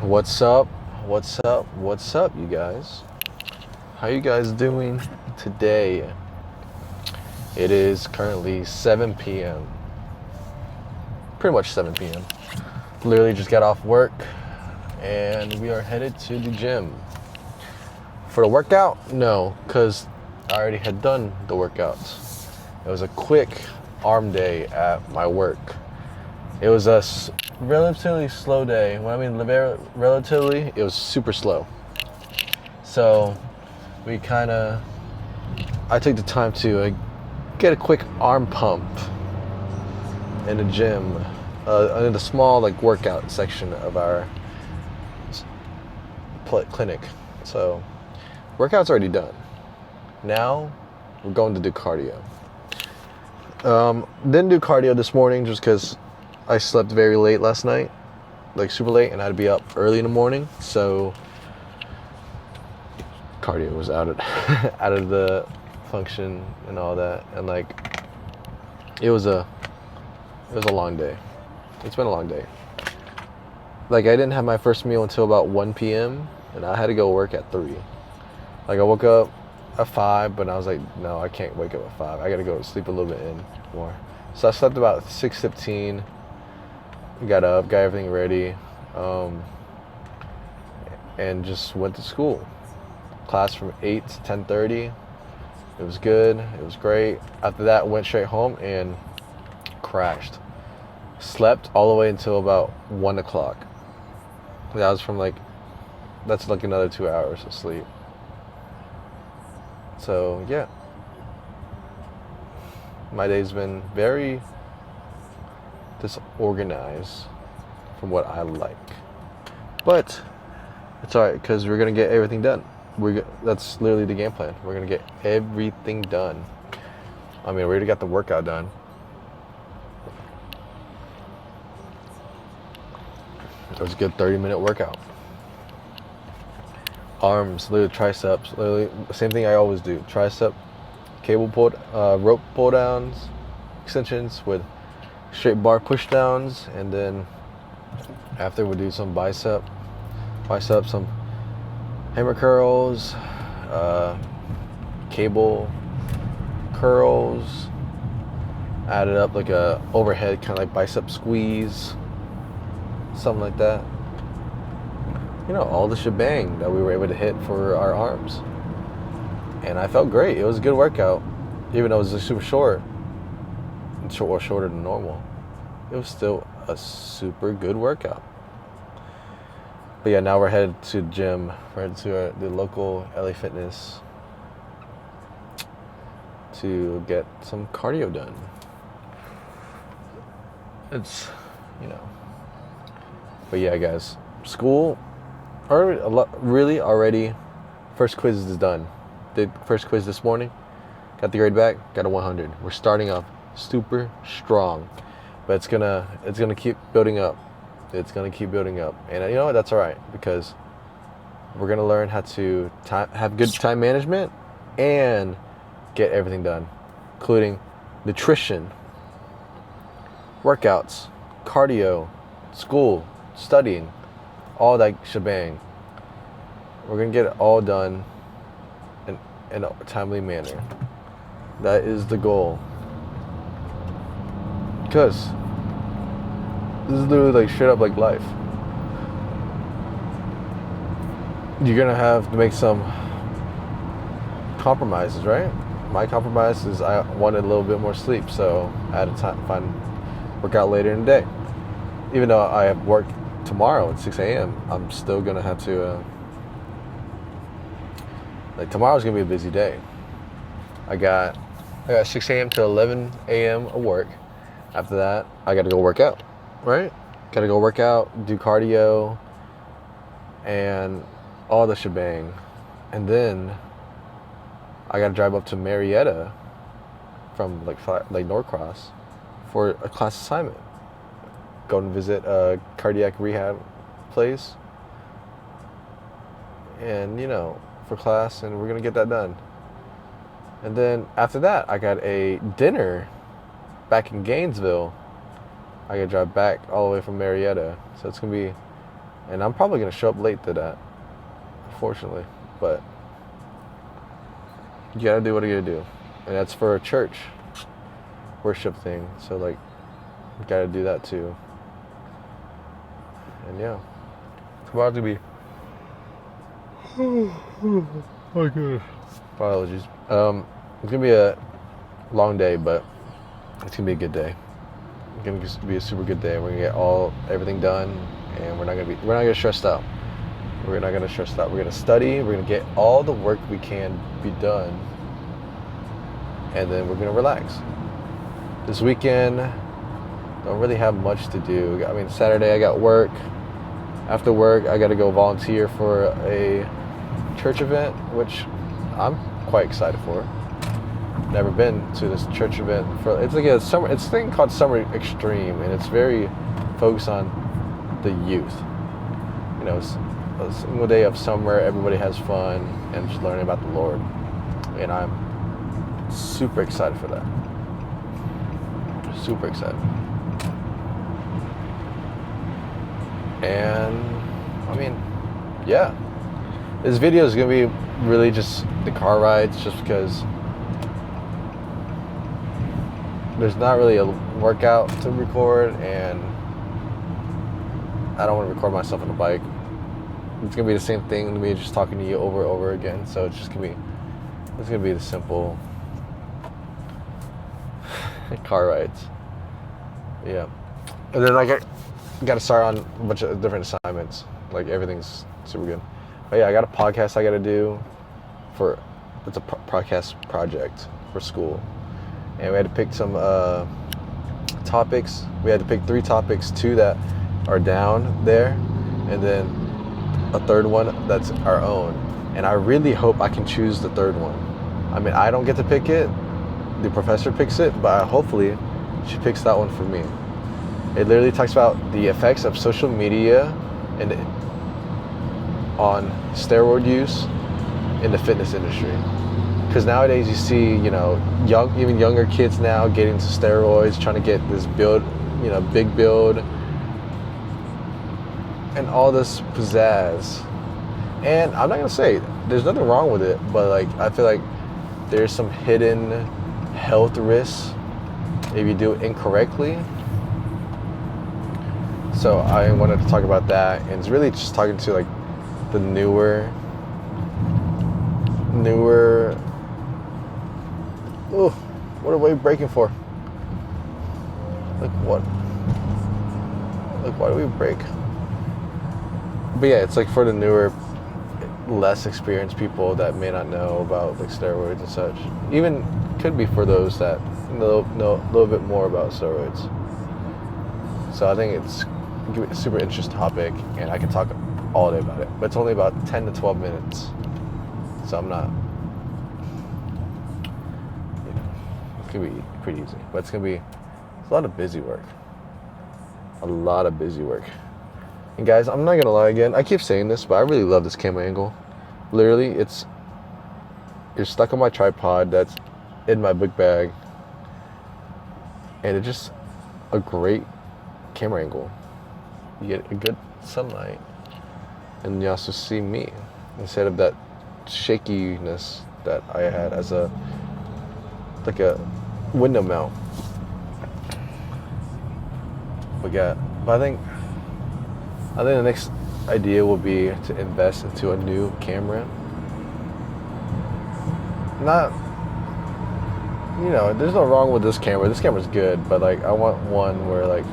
What's up? What's up? What's up, you guys? How you guys doing today? It is currently 7 p.m. Pretty much 7 p.m. Literally just got off work and we are headed to the gym. For the workout? No, because I already had done the workouts. It was a quick arm day at my work. It was a relatively slow day. When I mean relatively, it was super slow. So I took the time to get a quick arm pump in the gym, in the small workout section of our clinic. So workout's already done. Now we're going to do cardio. Didn't do cardio this morning just because I slept very late last night, super late, and I had to be up early in the morning. So cardio was out of the function and all that, and it was a long day. It's been a long day. I didn't have my first meal until about 1 p.m. and I had to go work at 3. I woke up at 5, but I was like, no, I can't wake up at 5. I gotta go sleep a little bit more. So I slept about 6:15. Got up, got everything ready, and just went to school. Class from 8 to 10:30. It was good. It was great. After that, went straight home and crashed. Slept all the way until about 1 o'clock. That was that's another 2 hours of sleep. So, yeah. My day's been very disorganized from what I like. But it's alright because we're going to get everything done. That's literally the game plan. We're going to get everything done. I mean, we already got the workout done. It was a good 30-minute workout. Arms, literally triceps, literally same thing I always do. Tricep, rope pull downs, extensions with straight bar push downs, and then after we'll do some bicep, some hammer curls, cable curls, added up like a overhead kind of bicep squeeze, something like that. All the shebang that we were able to hit for our arms. And I felt great. It was a good workout. Even though it was super short, or shorter than normal, it was still a super good workout. But yeah, now we're headed to the gym. We're headed to the local LA Fitness to get some cardio done. It's, But yeah, guys, school, already, first quiz is done. Did first quiz this morning, got the grade back, got a 100. We're starting off super strong, but it's gonna keep building up. It's gonna keep building up, and you know what? That's all right because we're gonna learn how to have good time management and get everything done, including nutrition, workouts, cardio, school, studying, all that shebang. We're gonna get it all done in a timely manner. That is the goal. Because this is literally straight up life. You're gonna have to make some compromises, right? My compromise is I wanted a little bit more sleep, so I had to work out later in the day. Even though I have work tomorrow at 6 a.m., I'm still gonna have to. Tomorrow's gonna be a busy day. I got 6 a.m. to 11 a.m. of work. After that, I gotta go work out, right? Gotta go work out, do cardio, and all the shebang. And then I gotta drive up to Marietta from Norcross for a class assignment. Go and visit a cardiac rehab place. And, for class, and we're gonna get that done. And then after that, I got a dinner back in Gainesville. I gotta drive back all the way from Marietta, so it's gonna be And I'm probably gonna show up late to that, unfortunately. But you gotta do what you gotta do. And that's for a church worship thing. So like, you gotta do that too. And yeah, it's about to be. Oh my god. Apologies. It's gonna be a long day, but it's gonna be a good day. It's gonna be a super good day. We're gonna get everything done, and we're not gonna get stressed out. We're not gonna stress out. We're gonna study. We're gonna get all the work we can be done, and then we're gonna relax. This weekend, don't really have much to do. I mean, Saturday I got work. After work, I gotta go volunteer for a church event, which I'm quite excited for. Never been to this church event it's like it's a thing called Summer Extreme, and it's very focused on the youth. You know, it's a single day of summer, everybody has fun and just learning about the Lord. And I'm super excited for that. Super excited. And I mean, yeah. This video is gonna be really just the car rides, just because there's not really a workout to record, and I don't want to record myself on the bike. It's gonna be the same thing to me, just talking to you over and over again. So it's gonna be the simple car rides. Yeah. And then I got to start on a bunch of different assignments. Like, everything's super good. But yeah, I got a podcast I got to do it's a podcast project for school. And we had to pick some topics. We had to pick 3 topics, 2 that are down there, and then a third one that's our own. And I really hope I can choose the third one. I mean, I don't get to pick it. The professor picks it, but hopefully she picks that one for me. It literally talks about the effects of social media and on steroid use in the fitness industry. Because nowadays you see, you know, even younger kids now getting into steroids, trying to get this build, you know, big build, and all this pizzazz. And I'm not gonna say there's nothing wrong with it, but like, I feel like there's some hidden health risks if you do it incorrectly. So I wanted to talk about that, and it's really just talking to like the newer. Oh, what are we braking for? Like what? Like, why do we brake? But yeah, it's like for the newer, less experienced people that may not know about like steroids and such. Even could be for those that know a little bit more about steroids. So I think it's a super interesting topic, and I can talk all day about it. But it's only about 10 to 12 minutes. So I'm not, you know, it's gonna be pretty easy. But it's a lot of busy work. A lot of busy work. And guys, I'm not gonna lie again. I keep saying this, but I really love this camera angle. Literally, you're stuck on my tripod that's in my book bag, and it's just a great camera angle. You get a good sunlight, and you also see me instead of that shakiness that I had as a window mount. But I think the next idea will be to invest into a new camera. Not, you know, there's no wrong with this camera. This camera's good, but like, I want one where like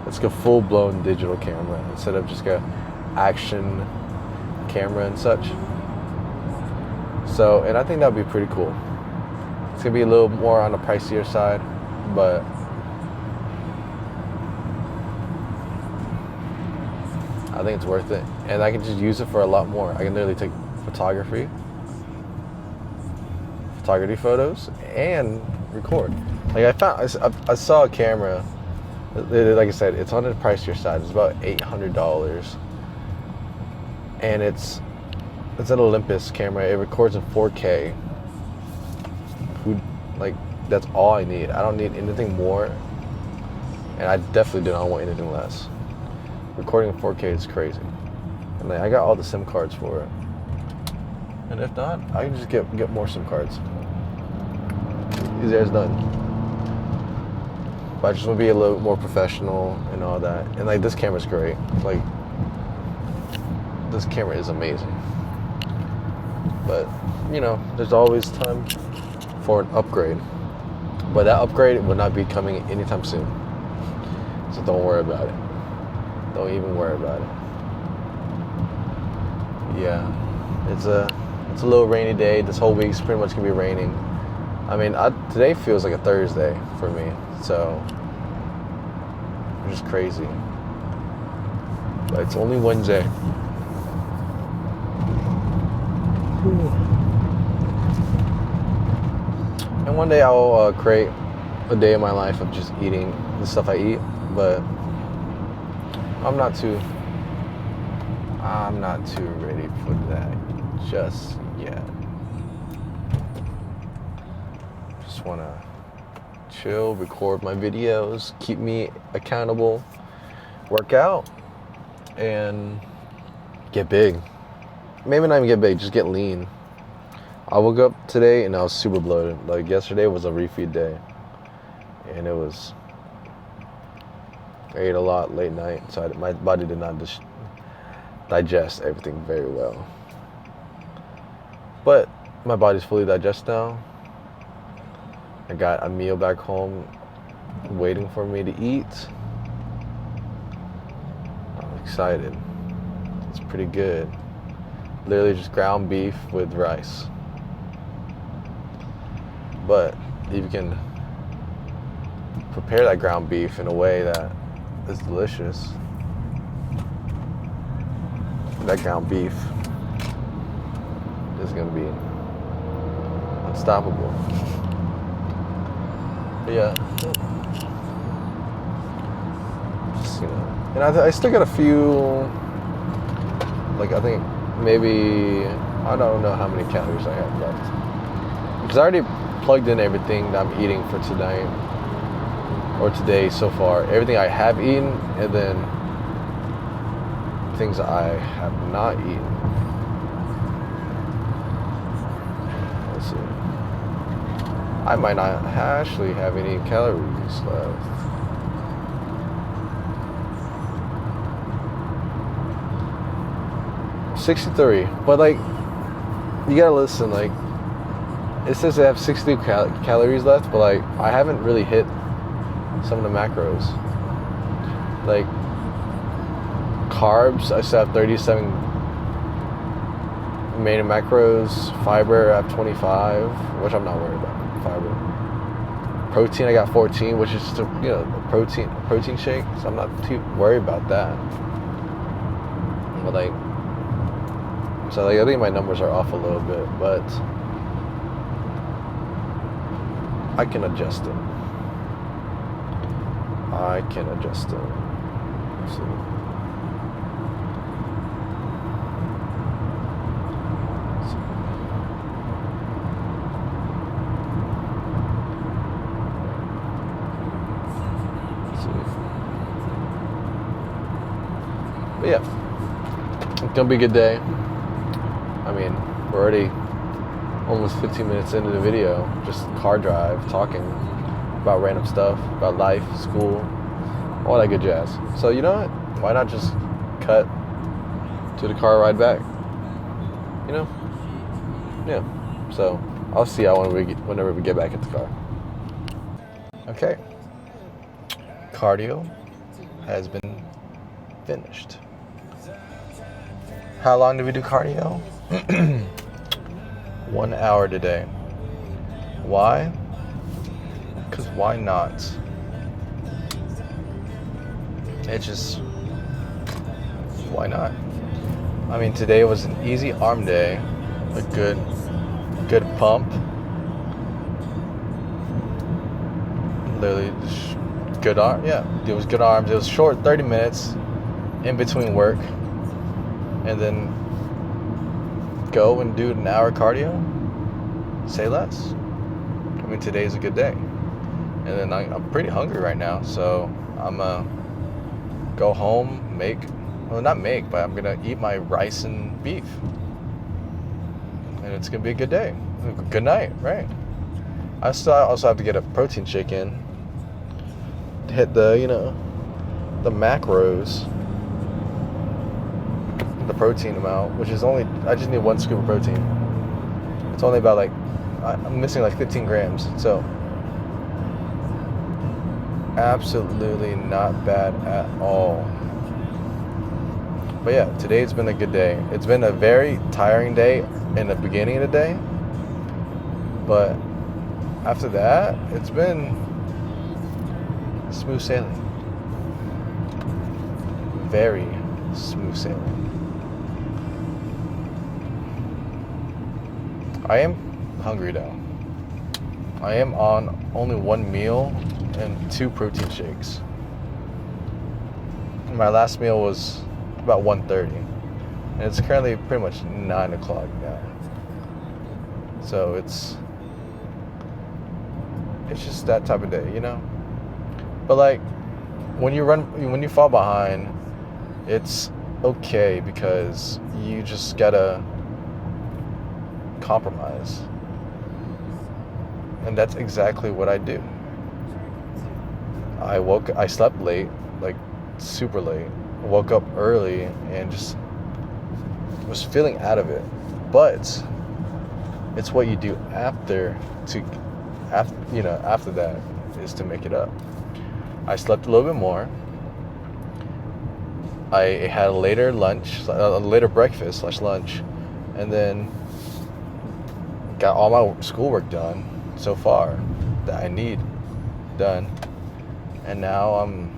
it's like a full-blown digital camera instead of just a action camera and such. So, and I think that would be pretty cool. It's gonna be a little more on the pricier side, but I think it's worth it, and I can just use it for a lot more. I can literally take photography photos, and record. Like I saw a camera. Like I said, it's on the pricier side. It's about $800, and it's an Olympus camera. It records in 4K. Like, that's all I need. I don't need anything more, and I definitely do not want anything less. Recording in 4K is crazy. And like, I got all the SIM cards for it. And if not, I can just get more SIM cards. Easy as done. But I just want to be a little more professional and all that. And like, this camera's great. Like, this camera is amazing. But, you know, there's always time for an upgrade. But that upgrade will not be coming anytime soon. So don't worry about it. Don't even worry about it. Yeah, it's a little rainy day. This whole week's pretty much gonna be raining. I mean, today feels like a Thursday for me, so which is crazy. But it's only Wednesday. And one day I'll create a day in my life of just eating the stuff I eat, but I'm not too ready for that just yet. Just want to chill, record my videos, keep me accountable, work out, and get big. Maybe not even get big, just get lean. I woke up today and I was super bloated. Like, yesterday was a refeed day, and I ate a lot late night, so my body did not digest everything very well. But my body's fully digested now. I got a meal back home waiting for me to eat. I'm excited. It's pretty good. Literally just ground beef with rice. But if you can prepare that ground beef in a way that is delicious, that ground beef is gonna be unstoppable. But yeah, just, you know, and I still got a few, like, I think maybe, I don't know how many calories I have left, because I already plugged in everything that I'm eating for tonight or today so far, everything I have eaten, and then things I have not eaten. Let's see. I might not actually have any calories left. $63, but like, you gotta listen. Like, it says I have 60 calories left, but like, I haven't really hit some of the macros. Like, carbs, I still have 37 main macros. Fiber, I have 25, which I'm not worried about. Fiber. Protein, I got 14, which is just a, you know, a protein shake, so I'm not too worried about that. But like, so like, I think my numbers are off a little bit, but I can adjust them. I can adjust them. Let's see. But yeah, it's gonna be a good day. I mean, we're already almost 15 minutes into the video, just car drive, talking about random stuff, about life, school, all that good jazz. So you know what? Why not just cut to the car ride back? You know? Yeah. So I'll see y'all whenever we get back at the car. Okay. Cardio has been finished. How long did we do cardio? 1 hour today. Why? Because why not? It's just, why not? I mean, today was an easy arm day. A good pump. Literally, good arm. Yeah, it was good arms. It was short, 30 minutes in between work. And then go and do an hour cardio. Say less. I mean, today's a good day. And then I'm pretty hungry right now, so I'm gonna go home, make well, not make, but I'm gonna eat my rice and beef, and it's gonna be a good day, good night, right? I still also have to get a protein shake in to hit the the macros, the protein amount, which is only, I just need 1 scoop of protein. It's only about like, I'm missing like 15 grams, so absolutely not bad at all. But yeah, today's been a good day. It's been a very tiring day in the beginning of the day, but after that, it's been smooth sailing. Very smooth sailing. I am hungry though. I am on only 1 meal and 2 protein shakes. My last meal was about 1:30, and it's currently pretty much 9 o'clock now. So it's just that type of day, But like, when you fall behind, it's okay because you just gotta compromise. And that's exactly what I do. I slept late, like super late. Woke up early and just was feeling out of it. But it's what you do after that is to make it up. I slept a little bit more. I had a later breakfast / lunch, and then got all my schoolwork done so far that I need done, and now I'm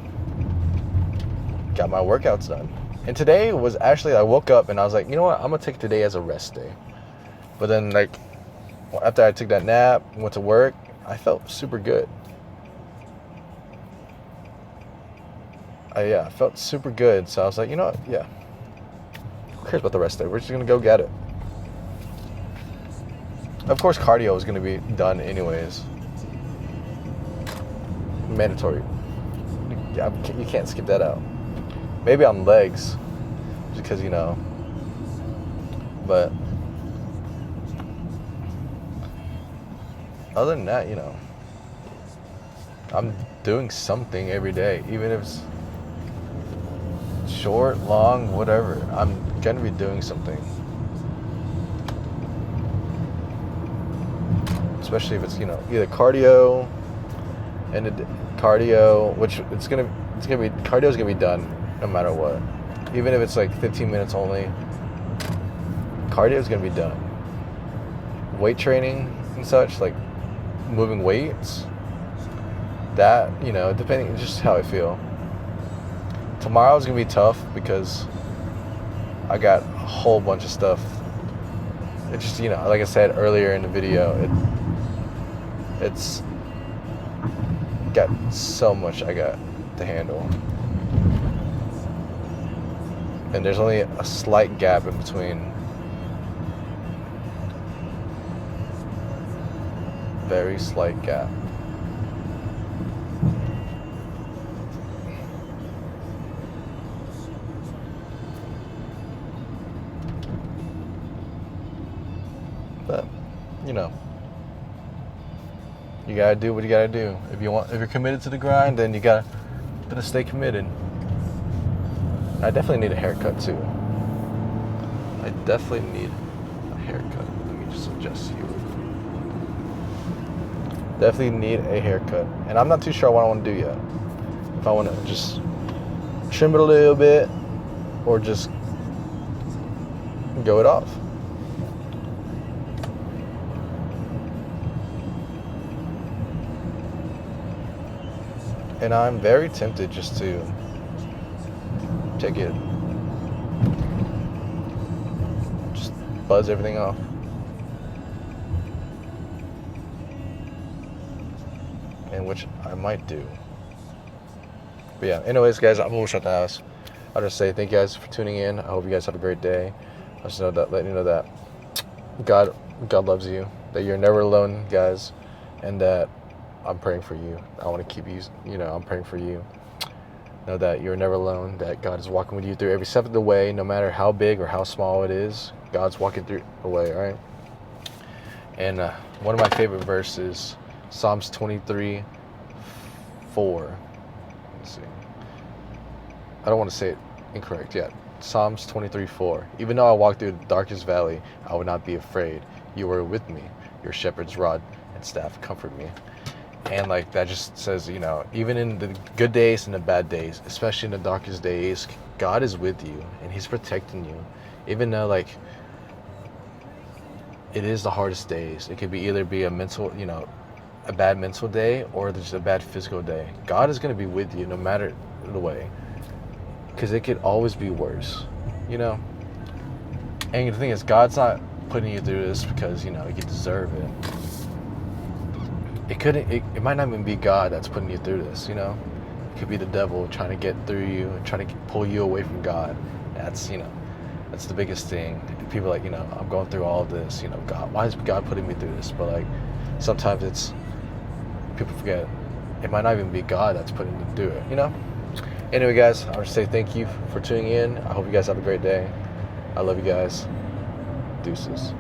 got my workouts done. And today was actually, I woke up and I was like, you know what, I'm gonna take today as a rest day. But then, like, after I took that nap, went to work, I felt super good. I felt super good. So I was like, you know what, yeah, who cares about the rest day? We're just gonna go get it. Of course, cardio is gonna be done anyways. Mandatory. You can't skip that out. Maybe on legs, because but other than that, I'm doing something every day, even if it's short, long, whatever. I'm gonna be doing something, especially if it's either cardio which cardio's gonna be done no matter what. Even if it's like 15 minutes only, cardio is going to be done. Weight training and such, like moving weights, that, depending just how I feel. Tomorrow's going to be tough because I got a whole bunch of stuff. It just, like I said earlier in the video, it's got so much I got to handle. And there's only a slight gap in between. Very slight gap. But, you gotta do what you gotta do. If you're committed to the grind, then you gotta stay committed. I definitely need a haircut too. I definitely need a haircut. Let me just adjust you. Definitely need a haircut. And I'm not too sure what I want to do yet. If I want to just trim it a little bit or just go it off. And I'm very tempted just to take it, just buzz everything off. And which I might do. But yeah, anyways, guys, I'm almost at the house. I'll just say thank you guys for tuning in. I hope you guys have a great day. I just letting you know that God loves you, that you're never alone, guys, and that I'm praying for you. I want to keep you, I'm praying for you. Know that you're never alone, that God is walking with you through every step of the way, no matter how big or how small it is. God's walking through the way, all right? And one of my favorite verses, Psalms 23, 4. Let's see. I don't want to say it incorrect yet. Psalms 23, 4. Even though I walk through the darkest valley, I will not be afraid. You are with me. Your shepherd's rod and staff comfort me. And like that just says, you know, even in the good days and the bad days, especially in the darkest days, God is with you and He's protecting you. Even though like it is the hardest days. It could be either be a mental, you know, a bad mental day or just a bad physical day. God is going to be with you no matter the way, because it could always be worse, you know. And the thing is, God's not putting you through this because, you know, you deserve it. It might not even be God that's putting you through this, you know. It could be the devil trying to get through you and trying to pull you away from God. That's, you know, that's the biggest thing. And people are like, you know, I'm going through all of this, you know, God, why is God putting me through this? But like, sometimes it's, people forget, it might not even be God that's putting you through it, you know. Anyway, guys, I want to say thank you for tuning in. I hope you guys have a great day. I love you guys. Deuces.